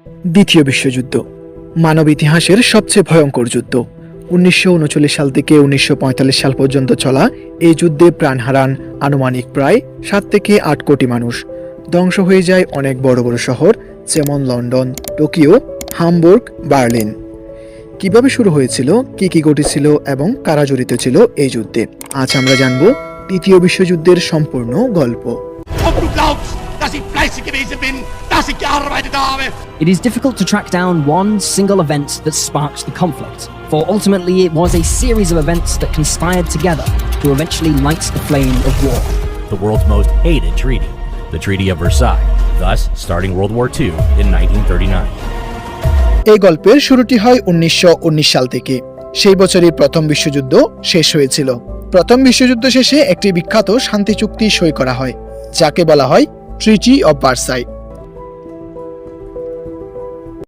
দ্বিতীয় বিশ্বযুদ্ধ মানব ইতিহাসের সবচেয়ে ভয়ঙ্কর যুদ্ধ। 1939 সাল থেকে 1945 সাল পর্যন্ত চলা এই যুদ্ধে প্রাণ হারান আনুমানিক প্রায় 7 থেকে 8 কোটি মানুষ। ধ্বংস হয়ে যায় অনেক বড় বড় শহর, যেমন লন্ডন, টোকিও, হামবুর্গ, বার্লিন। কিভাবে শুরু হয়েছিল, কি ঘটেছিল এবং কারা জড়িত ছিল এই যুদ্ধে, আজ আমরা জানব দ্বিতীয় বিশ্বযুদ্ধের সম্পূর্ণ গল্প। It is difficult to track down one single event that sparked the conflict, for ultimately it was a series of events that conspired together to eventually light the flame of war. The world's most hated treaty, the Treaty of Versailles, thus starting World War II in 1939. এই গল্পের শুরুটি হয় 1919 সাল থেকে। সেই বছরই প্রথম বিশ্বযুদ্ধ শেষ হয়েছিল। প্রথম বিশ্বযুদ্ধ শেষে একটি বিখ্যাত শান্তি চুক্তি সই করা হয়, যাকে বলা হয় ট্রিটি অফ ভার্সাই।